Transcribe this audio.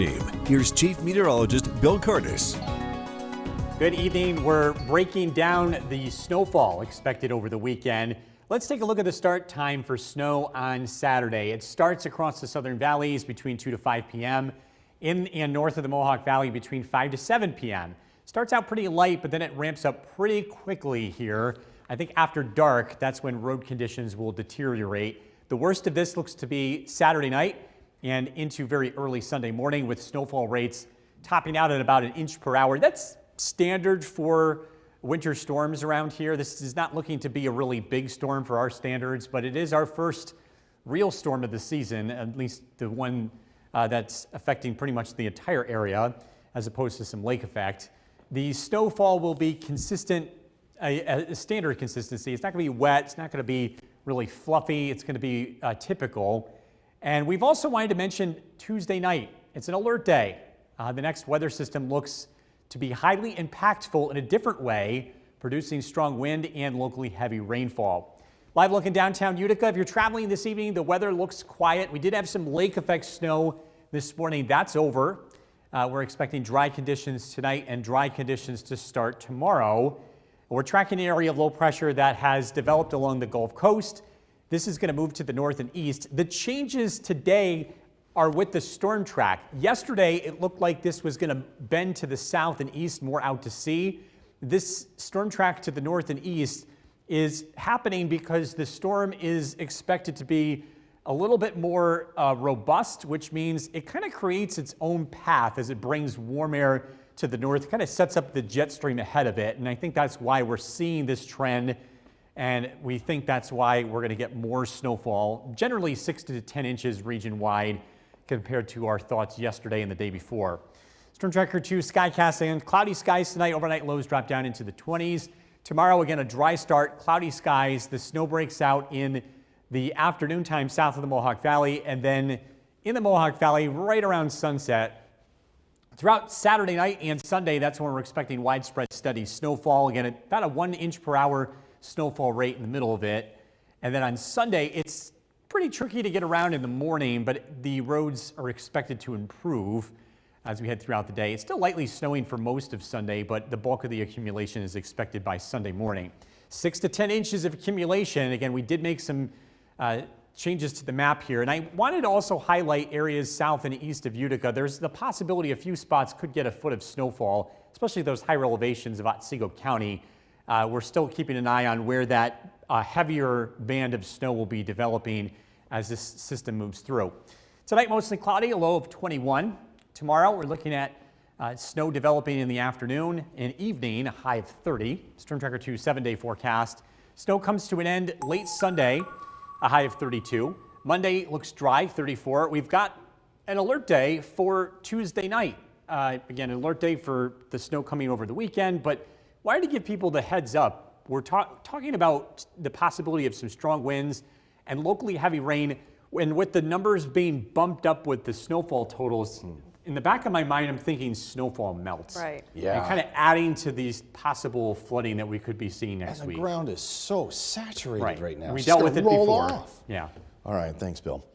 Here's Chief Meteorologist Bill Curtis. Good evening. We're breaking down the snowfall expected over the weekend. Let's take a look at the start time for snow on Saturday. It starts across the southern valleys between 2 to 5 p.m. in and north of the Mohawk Valley between 5 to 7 p.m. Starts out pretty light, but then it ramps up pretty quickly here. I think after dark, that's when road conditions will deteriorate. The worst of this looks to be Saturday night and into very early Sunday morning, with snowfall rates topping out at about 1 inch per hour. That's standard for winter storms around here. This is not looking to be a really big storm for our standards, but it is our first real storm of the season, at least the one that's affecting pretty much the entire area, as opposed to some lake effect. The snowfall will be consistent, a standard consistency. It's not going to be wet. It's not going to be really fluffy. It's going to be typical. And we've also wanted to mention Tuesday night. It's an alert day. The next weather system looks to be highly impactful in a different way, producing strong wind and locally heavy rainfall. Live look in downtown Utica. If you're traveling this evening, the weather looks quiet. We did have some lake effect snow this morning. That's over. We're expecting dry conditions tonight and dry conditions to start tomorrow. We're tracking an area of low pressure that has developed along the Gulf Coast. This is going to move to the north and east. The changes today are with the storm track. Yesterday, it looked like this was going to bend to the south and east, more out to sea. This storm track to the north and east is happening because the storm is expected to be a little bit more robust, which means it kind of creates its own path as it brings warm air to the north, kind of sets up the jet stream ahead of it. And I think that's why we're seeing this trend. And we think that's why we're going to get more snowfall, generally 6 to 10 inches region-wide, compared to our thoughts yesterday and the day before. Storm Tracker 2 skycast and cloudy skies tonight. Overnight lows drop down into the 20s. Tomorrow, again, a dry start, cloudy skies. The snow breaks out in the afternoon time south of the Mohawk Valley, and then in the Mohawk Valley right around sunset. Throughout Saturday night and Sunday, that's when we're expecting widespread steady snowfall. Again, at about a 1 inch per hour snowfall rate in the middle of it. And then on Sunday, it's pretty tricky to get around in the morning, but the roads are expected to improve as we head throughout the day. It's still lightly snowing for most of Sunday, but the bulk of the accumulation is expected by Sunday morning. 6 to 10 inches of accumulation. Again, we did make some changes to the map here, and I wanted to also highlight areas south and east of Utica. There's the possibility a few spots could get a foot of snowfall, especially those higher elevations of Otsego County. We're still keeping an eye on where that heavier band of snow will be developing as this system moves through. Tonight, mostly cloudy, a low of 21. Tomorrow, we're looking at snow developing in the afternoon and evening, a high of 30. Storm Tracker 2 7-day forecast. Snow comes to an end late Sunday, a high of 32. Monday looks dry, 34. We've got an alert day for Tuesday night. Again, an alert day for the snow coming over the weekend, but wanted to give people the heads up. We're talking about the possibility of some strong winds and locally heavy rain, and with the numbers being bumped up with the snowfall totals, in the back of my mind, I'm thinking snowfall melts. Right. Yeah. And kind of adding to these possible flooding that we could be seeing next week. The ground is so saturated right now. We It's dealt gonna with it roll before. off. Yeah. All right, thanks, Bill.